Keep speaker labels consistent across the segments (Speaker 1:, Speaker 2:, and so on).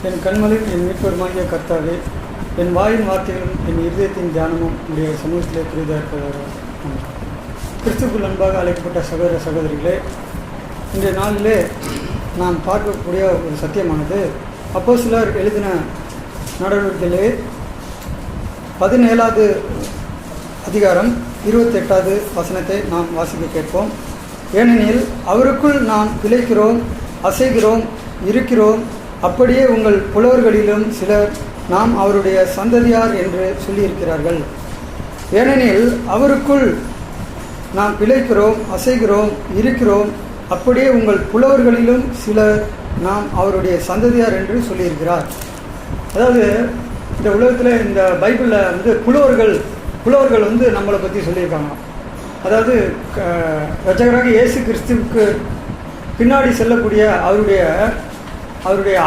Speaker 1: என் கண்மலையும் என் மீட்பருமாகிய கர்த்தாவே, என் வாயின் வார்த்தைகளும் என் இருதயத்தின் தியானமும் உடைய சமூகத்திலே புரிதாக இருப்பதாக. கிறிஸ்துக்குள் அன்பாக அழைக்கப்பட்ட சகோதர சகோதரிகளே, இன்றைய நாளிலே நாம் பார்க்கக்கூடிய ஒரு சத்தியமானது அப்போஸ்தலர் எழுதின நடவடிக்கையிலே 17வது அதிகாரம் 28வது வசனத்தை நாம் வாசிக்க கேட்போம். ஏனெனில் அவருக்குள் நாம் பிழைக்கிறோம், அசைகிறோம், இருக்கிறோம். அப்படியே உங்கள் புலவர்களிலும் சிலர் நாம் அவருடைய சந்ததியார் என்று சொல்லியிருக்கிறார்கள். ஏனெனில் அவருக்குள் நாம் பிழைக்கிறோம், அசைகிறோம், இருக்கிறோம். அப்படியே உங்கள் புலவர்களிலும் சிலர் நாம் அவருடைய சந்ததியார் என்று சொல்லியிருக்கிறார். அதாவது இந்த உலகத்தில் இந்த பைபிளில் புலவர்கள் நம்மளை பற்றி சொல்லியிருக்காங்க. அதாவது இரட்சகராக இயேசு கிறிஸ்துவுக்கு பின்னாடி செல்லக்கூடிய அவருடைய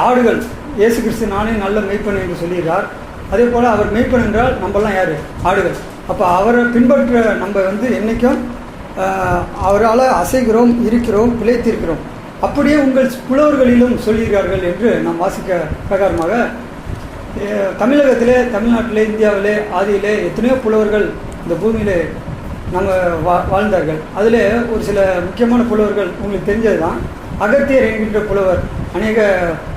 Speaker 1: ஆடுகள். இயேசு கிறிஸ்து நானே நல்ல மெய்ப்பன் என்று சொல்லியிருக்கார். அதே போல் அவர் மெய்ப்பன் என்றால் நம்மளாம் யார்? ஆடுகள். அப்போ அவரை பின்பற்ற நம்ம என்றைக்கும் அவரால் அசைகிறோம், இருக்கிறோம், பிழைத்திருக்கிறோம். அப்படியே உங்கள் புலவர்களிலும் சொல்கிறார்கள் என்று நாம் வாசிக்க பிரகாரமாக தமிழகத்திலே, தமிழ்நாட்டிலே, இந்தியாவிலே, ஆதியிலே எத்தனையோ புலவர்கள் இந்த பூமியிலே நம்ம வாழ்ந்தார்கள். அதில் ஒரு சில முக்கியமான புலவர்கள் உங்களுக்கு தெரிஞ்சது தான். அகத்தியர் என்கின்ற புலவர் அநேக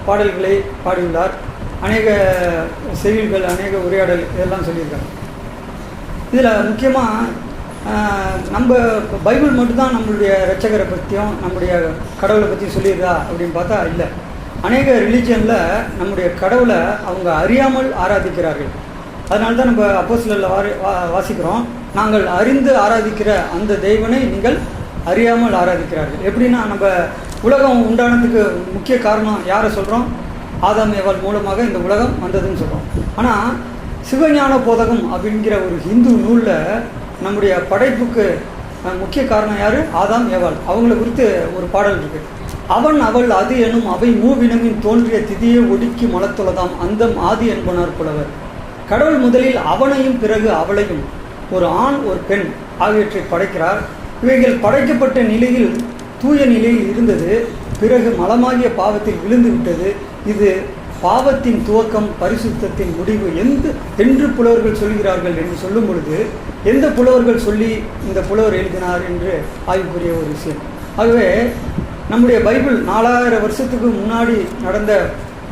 Speaker 1: பாடல்களை பாடியுள்ளார். அநேக செய்யுள்கள், அநேக உரையாடல் இதெல்லாம் சொல்லியிருக்காங்க. இதில் முக்கியமாக நம்ம பைபிள் மட்டும்தான் நம்மளுடைய இரட்சகரை பற்றியும் நம்முடைய கடவுளை பற்றியும் சொல்லியிருக்கா அப்படின்னு பார்த்தா இல்லை. அநேக ரிலீஜியனில் நம்முடைய கடவுளை அவங்க அறியாமல் ஆராதிக்கிறார்கள். அதனால தான் நம்ம அப்போஸ்தலரில் வாசிக்கிறோம், நாங்கள் அறிந்து ஆராதிக்கிற அந்த தெய்வனை நீங்கள் அறியாமல் ஆராதிக்கிறார்கள். எப்படின்னா, நம்ம உலகம் உண்டானதுக்கு முக்கிய காரணம் யாரை சொல்கிறோம்? ஆதாம் ஏவாள் மூலமாக இந்த உலகம் வந்ததுன்னு சொல்கிறோம். ஆனால் சிவஞான போதகம் அப்படிங்கிற ஒரு ஹிந்து நூலில் நம்முடைய படைப்புக்கு முக்கிய காரணம் யார்? ஆதாம் ஏவாள். அவங்கள குறித்து ஒரு பாடல் இருக்குது. அவன் அவள் அது எனும் அவை மூவினமின் தோன்றிய திதியை ஒடுக்கி மலத்துள்ளதாம் அந்தம் ஆதி என்பனார் புலவர். கடவுள் முதலில் அவனையும் பிறகு அவளையும், ஒரு ஆண் ஒரு பெண் ஆகியவற்றை படைக்கிறார். இவைகள் படைக்கப்பட்ட நிலையில் தூய நிலையில் இருந்தது, பிறகு மலமாகிய பாவத்தில் விழுந்து விட்டது. இது பாவத்தின் துவக்கம், பரிசுத்தத்தின் முடிவு என்று புலவர்கள் சொல்கிறார்கள் என்று சொல்லும் பொழுது, எந்த புலவர்கள் சொல்லி இந்த புலவர் எழுதினார் என்று ஆய்வுக்குரிய ஒரு விஷயம். ஆகவே நம்முடைய பைபிள் 4000 வருஷத்துக்கு முன்னாடி நடந்த,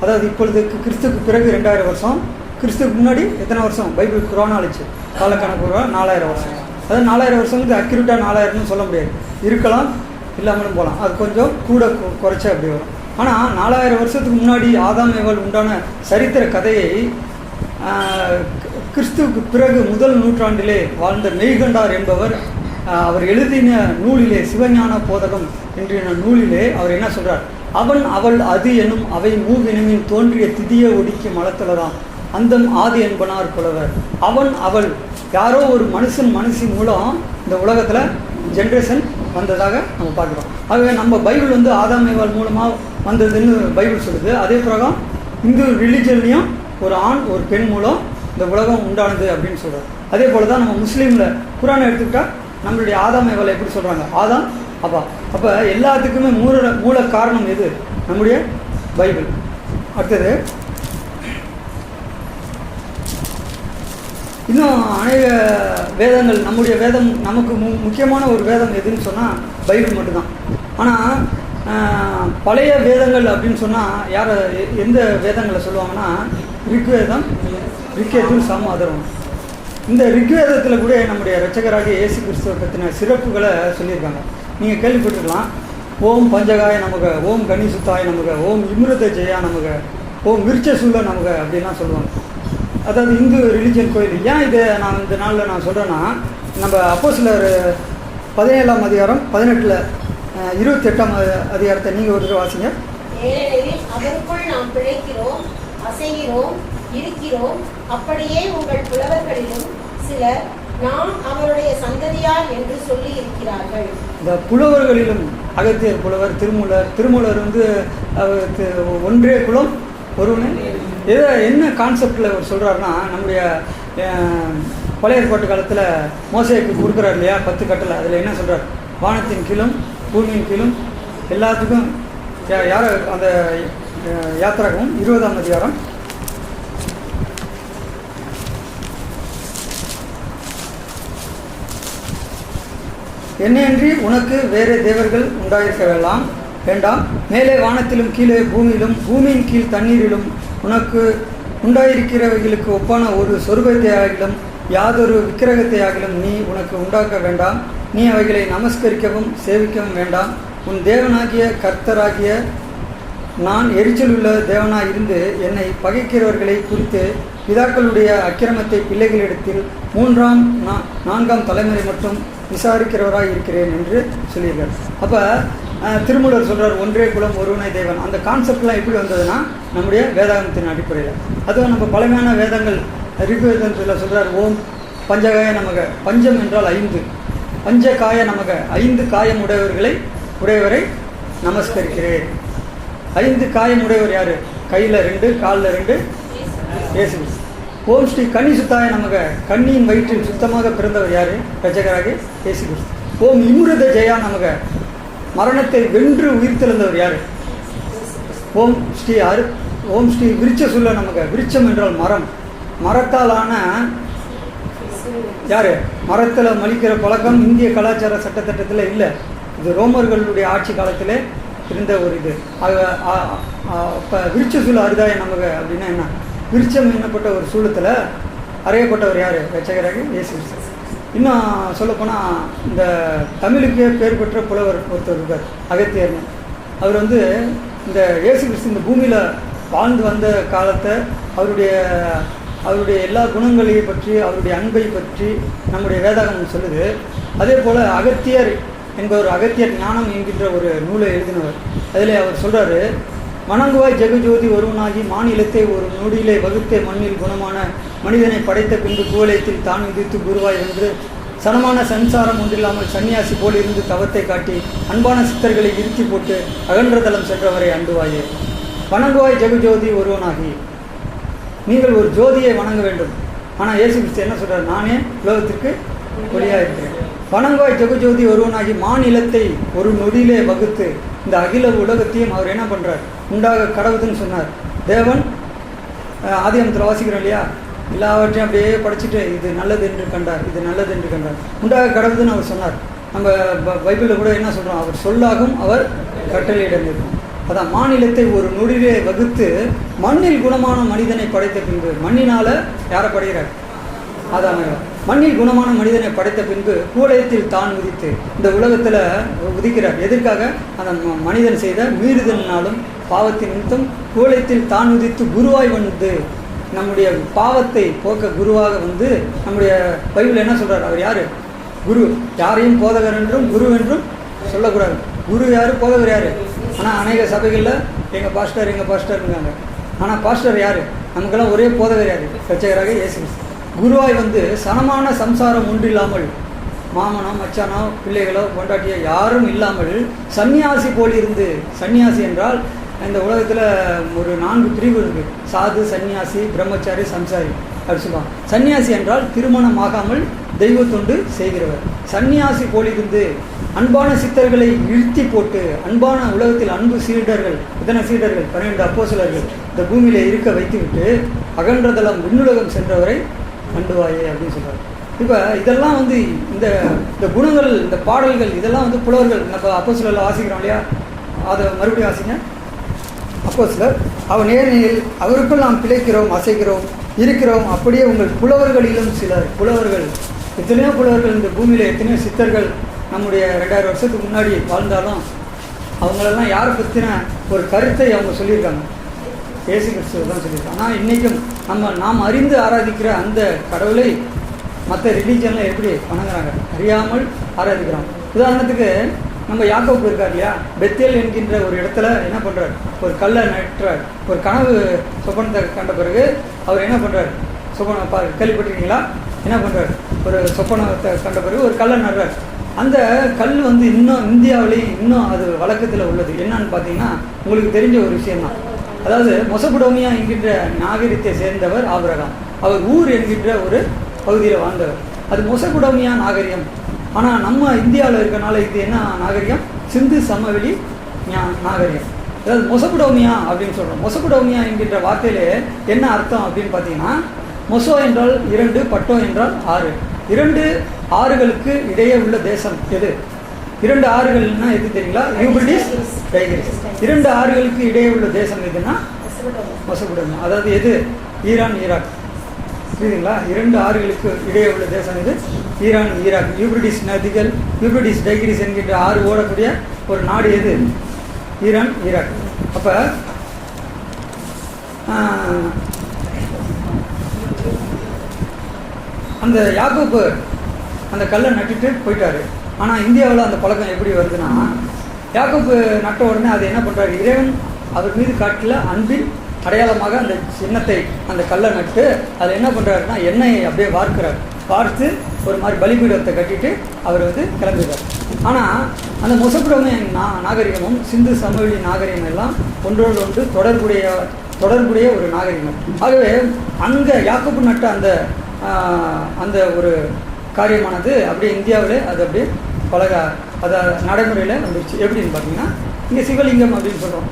Speaker 1: அதாவது இப்பொழுதுக்கு கிறிஸ்துக்கு பிறகு 2000 வருஷம், கிறிஸ்துக்கு முன்னாடி எத்தனை வருஷம்? பைபிள் குரானாலிச்சு காலக்கணக்கு 4000 வருஷம். அதாவது 4000 வருஷத்துக்கு அக்யூரேட்டாக 4000ன்னு சொல்ல முடியாது. இருக்கலாம், இல்லாமலும் போகலாம். அது கொஞ்சம் கூட குறைச்சா அப்படி வரும். ஆனால் 4000 வருஷத்துக்கு முன்னாடி ஆதாம் ஏவாள் உண்டான சரித்திர கதையை கிறிஸ்துவுக்கு பிறகு முதல் நூற்றாண்டிலே வாழ்ந்த மெய்கண்டார் என்பவர் அவர் எழுதின நூலிலே, சிவஞான போதகம் என்ற நூலிலே அவர் என்ன சொல்கிறார்? அவன் அவள் அது எனும் அவை மூவினமின் தோன்றிய திதியை ஒடுக்கி மலத்துள்ளதாம் அந்தம் ஆதி என்பனார் புலவர். அவன் அவள் யாரோ ஒரு மனுஷி மூலம் இந்த உலகத்தில் ஜென்ரேஷன் வந்ததாக நம்ம பார்க்குறோம். ஆகவே நம்ம பைபிள் ஆதாம் ஏவாள் மூலமாக வந்ததுன்னு பைபிள் சொல்லுது. அதே பிரகாரம் இந்து ரிலீஜன்லேயும் ஒரு ஆண் ஒரு பெண் மூலம் இந்த உலகம் உண்டானது அப்படின்னு சொல்கிறார். அதே போல் தான் நம்ம முஸ்லீமில் குரானை எடுத்துக்கிட்டால் நம்மளுடைய ஆதாம் ஏவாளை எப்படி சொல்கிறாங்க? ஆதாம் அப்பா. அப்போ எல்லாத்துக்குமே மூல காரணம் எது? நம்முடைய பைபிள். அடுத்தது இன்னும் அநேக வேதங்கள். நம்முடைய வேதம், நமக்கு முக்கியமான ஒரு வேதம் எதுன்னு சொன்னால் பைபிள் மட்டும்தான். ஆனால் பழைய வேதங்கள் அப்படின்னு சொன்னால் எந்த வேதங்களை சொல்லுவாங்கன்னா ரிக்வேதம், ரிக்கேதுல், சாமாதரம். இந்த ரிக்வேதத்தில் கூட நம்முடைய இரட்சகராகிய இயேசு கிறிஸ்துவை பற்றின சிறப்புகளை சொல்லியிருக்காங்க. நீங்கள் கேள்விப்பட்டிருக்கலாம். ஓம் பஞ்சகாய நமக, ஓம் கணிசுத்தாய நமக, ஓம் இம்ருத ஜெயா நமக, ஓம் விருட்சசூல நமக அப்படின்லாம் சொல்லுவாங்க. அதாவது இந்து ரிலீஜியன் கோயில். ஏன் இதை நான் இந்த நாளில் நான் சொல்கிறேன்னா, நம்ம அப்போஸ்தலர் 17ஆம் அதிகாரம் 18 28ஆம் அதிகாரத்தை நீங்கள் ஒரு வாசிங்க.
Speaker 2: ஏனெனில் அவருக்குள் நாம் பிழைக்கிறோம், அசைகிறோம், இருக்கிறோம். அப்படியே உங்கள் புலவர்களிலும் சிலர் நாம் அவருடைய சந்ததியார் என்று சொல்லி இருக்கிறார்கள்.
Speaker 1: இந்த புலவர்களிலும் அகத்தியர் புலவர், திருமூலர் ஒன்றே குலம் ஒருவனே. என்ன கான்செப்டில் அவர் சொல்கிறாருன்னா, நம்முடைய பழைய ஏற்பாட்டு காலத்தில் மோசேக்கு கொடுக்குறாரு இல்லையா 10 கட்டளை. அதில் என்ன சொல்கிறார்? வானத்தின் கீழும் பூமியின் கீழும் எல்லாத்துக்கும் யாரை அந்த யாத்திராகமம் 20ஆம் அதிகாரம். என்னையன்றி உனக்கு வேறு தேவர்கள் உண்டாயிருக்க வேண்டாம். மேலே வானத்திலும் கீழே பூமியிலும் பூமியின் கீழ் தண்ணீரிலும் உனக்கு உண்டாயிருக்கிறவைகளுக்கு ஒப்பான ஒரு சொருபத்தையாகிலும் யாதொரு விக்கிரகத்தையாகிலும் நீ உனக்கு உண்டாக்க வேண்டாம். நீ அவைகளை நமஸ்கரிக்கவும் சேவிக்கவும் வேண்டாம். உன் தேவனாகிய கர்த்தராகிய நான் எரிச்சலுள்ள தேவனாய் இருந்து என்னை பகைக்கிறவர்களை குறித்து பிதாக்களுடைய அக்கிரமத்தை பிள்ளைகளிடத்தில் 3ஆம் 4ஆம் தலைமுறை மட்டும் விசாரிக்கிறவராக இருக்கிறேன் என்று சொல்லியிருக்கார். அப்போ திருமூலர் சொல்கிறார், ஒன்றே குலம் ஒருவனை தேவன். அந்த கான்செப்ட்லாம் எப்படி வந்ததுன்னா நம்முடைய வேதாகமத்தின் அடிப்படையில். அதுவும் நம்ம பழமையான வேதங்கள் ரிக்வேதத்தில் சொல்கிறார், ஓம் பஞ்சகாய நமக. பஞ்சம் என்றால் 5, பஞ்சகாய நமக, 5 காயம் உடையவரை நமஸ்கரிக்கிறேன். 5 காயம் உடையவர் யார்? கையில் 2, காலில் 2, இயேசு. ஓம் ஸ்ரீ கன்னி சுத்தாய நமக, கன்னியின் வயிற்றில் சுத்தமாக பிறந்தவர் யார்? ரட்சகராகிய இயேசு கிறிஸ்து. ஓம் இமுரத ஜெயா நமக, மரணத்தை வென்று உயிர்த்தெழுந்தவர் யார்? ஓம் ஸ்ரீ விருட்ச சுல்ல நமக. விருட்சம் என்றால் மரம், மரத்தாலான யார்? மரத்தில் மலிக்கிற பழக்கம் இந்திய கலாச்சார சட்டத்திட்டத்தில் இல்லை. இது ரோமர்களுடைய ஆட்சி காலத்தில் இருந்த ஒரு இது. இப்போ விருட்ச சூழ அரிதாய நமக அப்படின்னா என்ன? விருட்சம் என்னப்பட்ட ஒரு சூழத்தில் அறையப்பட்டவர் யார்? ரட்சகராகிய இயேசு கிறிஸ்து. இன்னும் சொல்லப்போனால் இந்த தமிழுக்கே பேர் பெற்ற புலவர் ஒருத்தர் இருக்கார், அகத்தியர்னு. அவர் இந்த இயேசு கிறிஸ்து இந்த பூமியில் வாழ்ந்து வந்த காலத்தை அவருடைய எல்லா குணங்களையும் பற்றி, அவருடைய அன்பை பற்றி நம்முடைய வேதாகமம் சொல்லுது. அதே போல் அகத்தியர் என்பவர் அகத்தியர் ஞானம் என்கின்ற ஒரு நூலை எழுதினவர். அதில் அவர் சொல்கிறாரு, வணங்குவாய் ஜெகஜோதி ஒருவனாகி மாநிலத்தை ஒரு நொடியிலே வகுத்தே மண்ணில் குணமான மனிதனை படைத்த பின்பு குவலயத்தில் தான் விதித்து குருவாய் என்று சனமான சன்சாரம் ஒன்றில்லாமல் சன்னியாசி போல் இருந்து தவத்தை காட்டி அன்பான சித்தர்களை இருத்தி போட்டு அகன்றதளம் சென்றவரை அண்டுவாயே. வணங்குவாய் ஜெகஜோதி ஒருவனாகி, நீங்கள் ஒரு ஜோதியை வணங்க வேண்டும். ஆனால் இயேசு கிறிஸ்து என்ன சொல்கிறார்? நானே உலகத்திற்கு ஒளியாக இருக்கிறேன். வணங்குவாய் ஜெகஜோதி ஒருவனாகி மாநிலத்தை ஒரு நொடியிலே வகுத்து இந்த அகில உலகத்தையும் அவர் என்ன பண்ணுறார்? உண்டாக கடவுதுன்னு சொன்னார். தேவன் ஆதியாகமத்தில் வாசிக்கிறோம் இல்லையா? எல்லாவற்றையும் அப்படியே படிச்சுட்டு இது நல்லது என்று கண்டார், இது நல்லது என்று கண்டார். உண்டாக கடவுதுன்னு அவர் சொன்னார். நம்ம பைபிளில் கூட என்ன சொல்கிறோம்? அவர் சொல்லாகும், அவர் கட்டளையிடம் இருக்கும். அதான் மாநிலத்தை ஒரு நொடியிலே வகுத்து மண்ணில் குணமான மனிதனை படைத்த பின்பு, மண்ணினால் யாரை படைகிறார்? அதான் மண்ணில் குணமான மனிதனை படைத்த பின்பு கூலயத்தில் தான் உதித்து இந்த உலகத்தில் உதிக்கிறார். எதற்காக? அந்த மனிதன் செய்த மீறுதலினாலும் பாவத்தின் நிமித்தம் கூலயத்தில் தான் உதித்து குருவாய் வந்து நம்முடைய பாவத்தை போக்க குருவாக வந்து நம்முடைய பைபிள் என்ன சொல்கிறார்? அவர் யார்? குரு. யாரையும் போதகர் என்றும் குரு என்றும் சொல்லக்கூடாது. குரு யார்? போதகர் யார்? ஆனால் அநேக சபைகளில் எங்கள் பாஸ்டர்ங்காங்க. ஆனால் பாஸ்டர் யார்? நமக்கெல்லாம் ஒரே போதகர் யார்? ரட்சகராக இயேசு கிறிஸ்து. குருவாய் வந்து சனமான சம்சாரம் ஒன்றில்லாமல், மாமனோ மச்சானோ பிள்ளைகளோ பொண்டாட்டியோ யாரும் இல்லாமல் சன்னியாசி போல் இருந்து. சன்னியாசி என்றால் இந்த உலகத்தில் ஒரு 4 பிரிவு இருக்குது. சாது, சன்னியாசி, பிரம்மச்சாரி, சம்சாரி அப்படி சொல்லுவாங்க. சன்னியாசி என்றால் திருமணம் ஆகாமல் தெய்வ தொண்டு செய்கிறவர். சன்னியாசி போலிருந்து அன்பான சித்தர்களை இழுத்தி போட்டு, அன்பான உலகத்தில் அன்பு சீடர்கள், இத்தனை சீடர்கள் 12 அப்போஸ்தலர்கள் இந்த பூமியில் இருக்க வைத்துவிட்டு அகன்றதளம் விண்ணுலகம் சென்றவரை அண்டுவாயே அப்படின்னு சொல்கிறார். இப்போ இதெல்லாம் இந்த குணங்கள், இந்த பாடல்கள் இதெல்லாம் புலவர்கள் நம்ம அப்போஸ்தலரில் வாசிக்கிறோம் இல்லையா? அதை மறுபடியும் வாசிங்க. அப்போஸ்தலர், அவன் ஏனெனில் அவருக்குள் நாம் பிழைக்கிறோம், அசைக்கிறோம், இருக்கிறோம். அப்படியே உங்கள் புலவர்களிலும் சிலர். புலவர்கள், எத்தனையோ புலவர்கள் இந்த பூமியில், எத்தனையோ சித்தர்கள் நம்முடைய 2000 வருஷத்துக்கு முன்னாடி வாழ்ந்தாலும் அவங்களெல்லாம் யாரை பற்றின ஒரு கருத்தை அவங்க சொல்லியிருக்காங்க? இயேசு கிறிஸ்துவை தான் சொல்லியிருக்காங்க. ஆனால் இன்றைக்கும் நாம் அறிந்து ஆராதிக்கிற அந்த கடவுளை மற்ற ரிலீஜனில் எப்படி வணங்குறாங்க? அறியாமல் ஆராதிக்கிறோம். உதாரணத்துக்கு நம்ம யாக்கோப்பு இருக்கார் இல்லையா? பெத்தேல் என்கின்ற ஒரு இடத்துல என்ன பண்ணுறார்? ஒரு கல்லை நட்டுறார். ஒரு கனவு சொப்பனத்தை கண்ட பிறகு அவர் என்ன பண்ணுறார்? சொப்பனம் கேள்விப்பட்டிருக்கீங்களா? என்ன பண்ணுறார்? ஒரு சொப்பனத்தை கண்ட பிறகு ஒரு கல்லை நடுறார். அந்த கல் இன்னும் இந்தியாவிலேயும் இன்னும் அது வழக்கத்தில் உள்ளது. என்னன்னு பார்த்தீங்கன்னா உங்களுக்கு தெரிஞ்ச ஒரு விஷயம்தான். அதாவது மொசபடோமியா என்கின்ற நாகரிகத்தை சேர்ந்தவர் ஆபிரகாம். அவர் ஊர் என்கின்ற ஒரு பகுதியில் வாழ்ந்தவர். அது மொசபடோமியா நாகரிகம். ஆனால் நம்ம இந்தியாவில் இருக்கனால இது என்ன நாகரிகம்? சிந்து சமவெளி நாகரிகம். அதாவது மொசகுடோமியா அப்படின்னு சொல்கிறோம். மொசகுடோமியா என்கின்ற வார்த்தையிலே என்ன அர்த்தம் அப்படின்னு பார்த்தீங்கன்னா, மொசோ என்றால் 2, பட்டோ என்றால் 6. 2 ஆறுகளுக்கு இடையே உள்ள தேசம் எது? 2 ஆறுகள்னா எது தெரியுங்களா? Euphrates, Tigris. 2 ஆறுகளுக்கு இடையே உள்ள தேசம் எதுன்னா மொசகுடோமியா. அதாவது எது? Iran, Iraq. புரியுதுங்களா? 2 ஆறுகளுக்கு இடையே உள்ள தேசம் இது ஈரான், ஈராக். யூப்ரடிஸ் நதிகள், யூப்ரடிஸ் டைகிரிஸ் என்கின்ற ஆறு ஓடக்கூடிய ஒரு நாடு எது? Iran, Iraq. அப்போ அந்த யாக்கோப்பு அந்த கல்லை நட்டுட்டு போயிட்டாரு. ஆனால் இந்தியாவில் அந்த பழக்கம் எப்படி வருதுன்னா, யாக்கோப்பு நட்ட உடனே அதை என்ன பண்ணுறாரு? இறைவன் அவர் மீது காட்டில் அன்பின் அடையாளமாக அந்த சின்னத்தை, அந்த கல்லை நட்டு அதில் என்ன பண்ணுறாருன்னா எண்ணெயை அப்படியே வார்க்கிறார். பார்த்து ஒரு மாதிரி பலிபீடத்தை கட்டிட்டு அவர் கிளம்புகிறார். ஆனால் அந்த மொசகுடோமிய நாகரிகமும் சிந்து சமவெளி நாகரிகம் எல்லாம் ஒன்றோடு ஒன்று தொடர்புடைய ஒரு நாகரிகம். ஆகவே அங்கே யாக்கோப்பு நட்ட அந்த ஒரு காரியமானது அப்படியே இந்தியாவில் அது அப்படியே அதை நடைமுறையில் வந்துருச்சு. எப்படின்னு பார்த்தீங்கன்னா, இங்கே சிவலிங்கம் அப்படின்னு சொல்கிறோம்.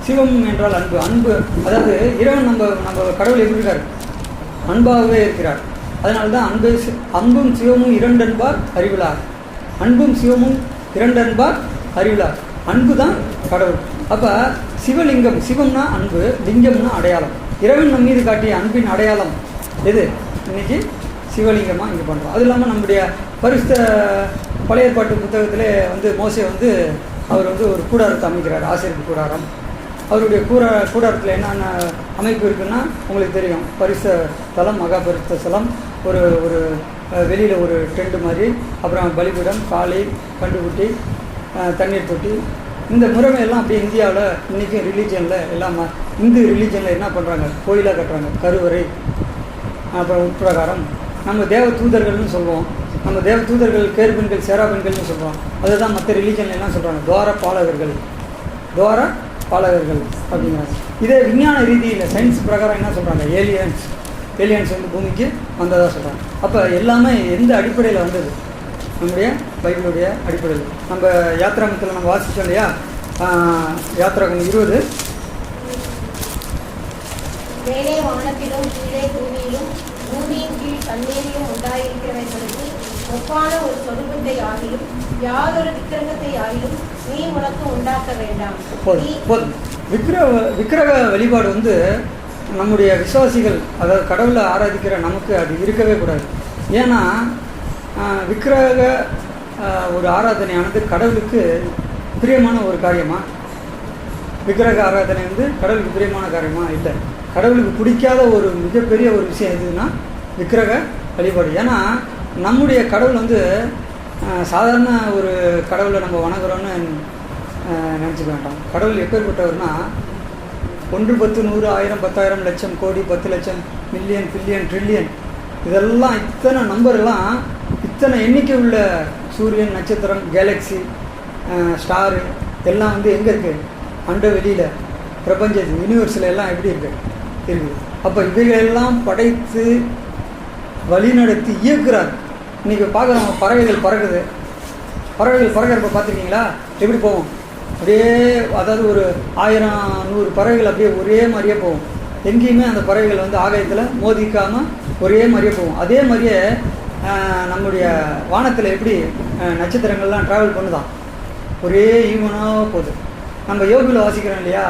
Speaker 1: சிவம் என்றால் அன்பு. அதாவது இறைவன் நம்ம கடவுள் எப்படி இருக்கார்? அன்பாகவே இருக்கிறார். அதனால தான் அன்பும் சிவமும் 2 என்பார் அறிவிலார். அன்பும் சிவமும் 2 என்பார் அறிவிலார். அன்பு தான் கடவுள். அப்போ சிவலிங்கம், சிவம்னா அன்பு, லிங்கம்னா அடையாளம். இறைவன் நம் மீது காட்டிய அன்பின் அடையாளம் எது? இன்னைக்கு சிவலிங்கமாக இங்கே பண்ணுறோம். அது இல்லாமல் நம்முடைய பரிசுத்த பழைய ஏற்பாட்டு புத்தகத்திலே மோசே அவர் ஒரு கூடாரத்தை அமைக்கிறார், ஆசரிப்பு கூடாரம். அவருடைய கூடாரத்தில் என்னென்ன அமைப்பு இருக்குன்னா உங்களுக்கு தெரியும். பரிசுத்த ஸ்தலம், மகா பரிசுத்த ஸ்தலம், ஒரு வெளியில் ஒரு டென்ட் மாதிரி, அப்புறம் பலிபீடம், காளை, கண்டுகுட்டி, தண்ணீர் தொட்டி. இந்த முறைமையெல்லாம் அப்படியே இந்தியாவில் இன்றைக்கும் ரிலீஜனில் எல்லாம் இந்து ரிலீஜனில் என்ன பண்ணுறாங்க? கோயிலாக கட்டுறாங்க. கருவறை, அப்புறம் உட்பிரகாரம். நம்ம தேவ தூதர்கள்னு சொல்லுவோம். நம்ம தேவ தூதர்கள் கேர்பெண்கள், சேராபெண்கள்னு சொல்கிறோம். அதுதான் மற்ற ரிலீஜன்ல என்ன சொல்கிறாங்க? துவார பாலகர்கள் அப்படிங்கிறாங்க. இதே விஞ்ஞான ரீதியில் சயின்ஸ் பிரகாரம் என்ன சொல்கிறாங்க? ஏலியன்ஸ் பூமிக்கு வந்ததாக சொல்கிறாங்க. அப்போ எல்லாமே எந்த அடிப்படையில் வந்தது? நம்முடைய பைபிளுடைய அடிப்படையில். நம்ம யாத்ராமத்தில் நம்ம வாசிச்சோம் இல்லையா? யாத்ராகம் 20.
Speaker 2: மேலே வானத்திலும் கீழே பூமியிலும் பூமியின் கீழ் தண்ணீரிலும் உண்டாயிருக்கிறவர்களுக்கு ஒப்பான ஒரு சொருபத்தை ஆகிலும் யாதொரு விக்கிரகத்தை ஆகிலும் நீ உனக்கு உண்டாக்க வேண்டாம்.
Speaker 1: போதும். விக்கிரக வழிபாடு நம்முடைய விசுவாசிகள், அதாவது கடவுளை ஆராதிக்கிற நமக்கு அது இருக்கவே கூடாது. ஏன்னா விக்கிரக ஒரு ஆராதனையானது கடவுளுக்கு பிரியமான ஒரு காரியமா? விக்கிரக ஆராதனை கடவுளுக்கு பிரியமான காரியமா? இல்லை. கடவுளுக்கு பிடிக்காத ஒரு மிகப்பெரிய ஒரு விஷயம் எதுன்னா விக்கிரக வழிபாடு. ஏன்னா நம்முடைய கடவுள் சாதாரண ஒரு கடவுளை நம்ம வணங்குறோன்னு நினச்சிக்க வேண்டாம். கடவுள் எப்பேற்பட்டவர்னா 1, 10, 100, 1000, 10,000, லட்சம், கோடி, 10 லட்சம், மில்லியன், பில்லியன், ட்ரில்லியன், இதெல்லாம் இத்தனை நம்பர்லாம், இத்தனை எண்ணிக்கை உள்ள சூரியன், நட்சத்திரம், கேலக்ஸி, ஸ்டாரு எல்லாம் எங்கே இருக்குது? அண்ட வெளியில், பிரபஞ்ச யூனிவர்ஸில் எல்லாம் எப்படி இருக்குது. அப்போ இவைகளெல்லாம் படைத்து வழிநடத்தி இயக்குறார். இன்றைக்கி பார்க்குறோம், பறவைகள் பறக்கிறப்ப பார்த்துருக்கீங்களா? எப்படி போவோம்? அப்படியே, அதாவது ஒரு 1000, 100 பறவைகள் அப்படியே ஒரே மாதிரியே போகும். எங்கேயுமே அந்த பறவைகள் ஆகாயத்தில் மோதிக்காமல் ஒரே மாதிரியே போகும். அதே மாதிரியே நம்முடைய வானத்தில் எப்படி நட்சத்திரங்கள்லாம் ட்ராவல் பண்ணுதான், ஒரே ஈவனாக போகுது. நம்ம யோகில் வாசிக்கிறோம் இல்லையா?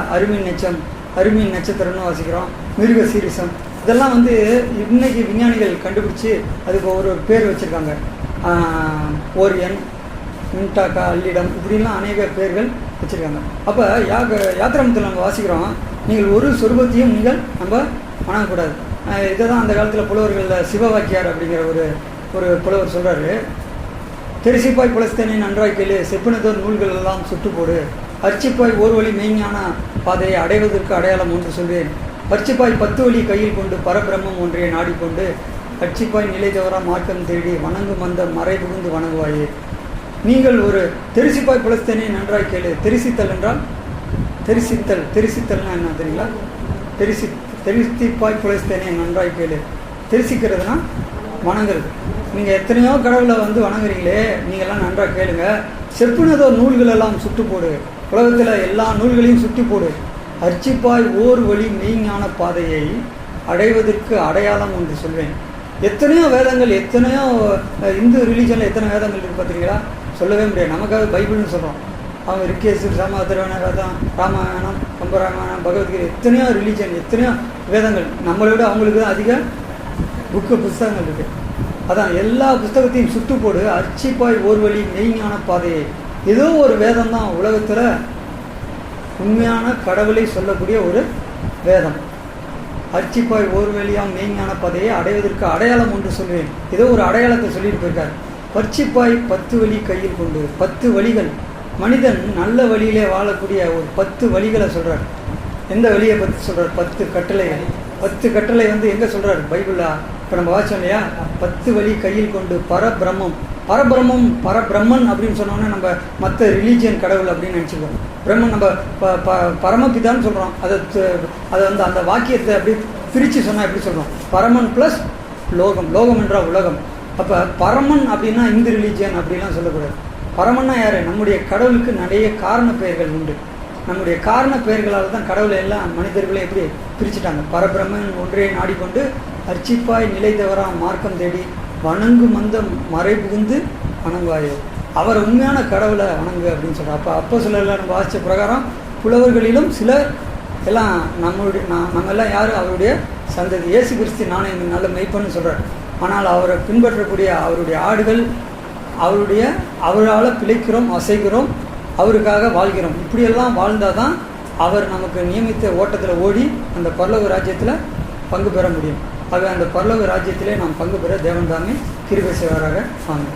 Speaker 1: அருமீன் நட்சத்திரம்னு வாசிக்கிறோம். மிருக சீரிசம், இதெல்லாம் இன்னைக்கு விஞ்ஞானிகள் கண்டுபிடிச்சி அதுக்கு ஒரு பேர் வச்சுருக்காங்க. ஓரியன், மின்டாக்கா, அல்லிடம், இப்படிலாம் அநேக பேர்கள் வச்சுருக்காங்க. அப்போ யாத்திராமத்தில் நம்ம வாசிக்கிறோம், நீங்கள் ஒரு சொருபத்தையும் நம்ம வணங்கக்கூடாது. இதை தான் அந்த காலத்தில் புலவர்களில் சிவவாக்கியார் அப்படிங்கிற ஒரு புலவர் சொல்கிறாரு. தெரிசிப்பாய் புலஸ்தனை நன்றாய் கேளு, செப்பினதோர் நூல்கள் எல்லாம் சுட்டு போடு, அர்ச்சிப்பாய் ஓர் வழி மெய்ஞான பாதையை அடைவதற்கு அடையாளம் ஒன்று சொல்வேன், பர்ச்சிப்பாய் 10 வழி கையில் கொண்டு பரபிரம்மம் ஒன்றையை நாடிக்கொண்டு அர்ச்சிப்பாய் நிலை தவறா மார்க்கம் தேடி வணங்கும் அந்த மறை புகுந்து வணங்குவாயே. நீங்கள் ஒரு தெரிசிப்பாய் புலஸ்தனை நன்றாய் கேளு. தெரிசித்தல் என்றால் தெரிசித்தல்னா என்ன தெரியுங்களா? தெரிசிப்பாய் புலஸ்தனை நன்றாய் கேளு. தெரிசிக்கிறதுனா வணங்குறது. நீங்கள் எத்தனையோ கடவுளை வணங்குறீங்களே, நீங்கள்லாம் நன்றாக கேளுங்க. செப்புனதோ நூல்கள் எல்லாம் சுட்டு போடு. உலகத்தில் எல்லா நூல்களையும் சுட்டி போடு. அர்ச்சிப்பாய் ஓர் வழி மெய்ஞான பாதையை அடைவதற்கு அடையாளம் ஒன்று சொல்வேன். எத்தனையோ வேதங்கள், எத்தனையோ இந்து ரிலீஜனில் எத்தனை வேதங்கள் இருக்குது பார்த்தீங்களா? சொல்லவே முடியாது. நமக்காக பைபிள்னு சொல்கிறோம். அவங்க ரிக்கேசு, சமாதரவண வேதம், ராமாயணம், கம்பராமாயணம், பகவத்கீதை, எத்தனையோ ரிலீஜன், எத்தனையோ வேதங்கள். நம்மளை விட அவங்களுக்கு தான் அதிக புஸ்தகங்கள் இருக்குது. அதான் எல்லா புஸ்தகத்தையும் சுட்டு போடு. அர்ச்சிப்பாய் ஓர் வழி மெய்ஞான பாதையை. ஏதோ ஒரு வேதம் தான் உலகத்தில் உண்மையான கடவுளை சொல்லக்கூடிய ஒரு வேதம். அர்ச்சிப்பாய் ஓர் வழியாம் மெய்ஞான பாதையை அடைவதற்கு அடையாளம் ஒன்று சொல்வேன். ஏதோ ஒரு அடையாளத்தை சொல்லிட்டு போயிருக்கார். பர்ச்சிப்பாய் 10 வழி கையில் கொண்டு. 10 வழிகள். மனிதன் நல்ல வழியிலே வாழக்கூடிய ஒரு 10 வழிகளை சொல்கிறார். எந்த வழியை பற்றி சொல்கிறார்? 10 கட்டளைகள். 10 கட்டளை எங்கே சொல்கிறார்? பைபிளா? இப்போ நம்ம வாட்சோம் இல்லையா? 10 வழி கையில் கொண்டு பரபிரம்மம். பரபிரம்மன் அப்படின்னு சொன்னோன்னே நம்ம மற்ற ரிலீஜியன் கடவுள் அப்படின்னு நினச்சிக்கிறோம். பிரம்மன் நம்ம பரமபிதான்னு சொல்கிறோம். அதை அந்த வாக்கியத்தை அப்படி பிரித்து சொன்னால் எப்படி சொல்கிறோம்? பரமன் ப்ளஸ் லோகம். லோகம் என்றால் உலகம். அப்போ பரமன் அப்படின்னா இந்து ரிலீஜியன் அப்படிலாம் சொல்லக்கூடாது. பரமன்னா யார்? நம்முடைய கடவுளுக்கு நிறைய காரண பெயர்கள் உண்டு. நம்முடைய காரண பெயர்களால் தான் கடவுளை எல்லாம் மனிதர்களை எப்படி பிரிச்சுட்டாங்க. பரபிரம்மன் ஒன்றே நாடிக்கொண்டு அர்ச்சிப்பாய் நிலை தவறாம் மார்க்கம் தேடி வணங்கு மந்தம் மறை புகுந்து வணங்குவாயோ. அவர் உண்மையான கடவுளை வணங்கு அப்படின்னு சொல்கிறார். அப்போ சிலர் நம்ம வாசித்த பிரகாரம் புலவர்களிலும் சிலர் எல்லாம் நம்ம எல்லாம் யார்? அவருடைய சந்ததி. இயேசு கிறிஸ்து நானே நல்ல மெய்ப்பன்னு சொல்கிறார். ஆனால் அவரை பின்பற்றக்கூடிய அவருடைய ஆடுகள் அவரால் பிழைக்கிறோம், அசைக்கிறோம், அவருக்காக வாழ்கிறோம். இப்படியெல்லாம் வாழ்ந்தால் தான் அவர் நமக்கு நியமித்த ஓட்டத்தில் ஓடி அந்த பரலோக ராஜ்யத்தில் பங்கு பெற முடியும். ஆக அந்த பரலோக ராஜ்யத்திலே நாம் பங்கு பெற தேவன் தாமே கிருபை செய்வாராக. ஆமென்.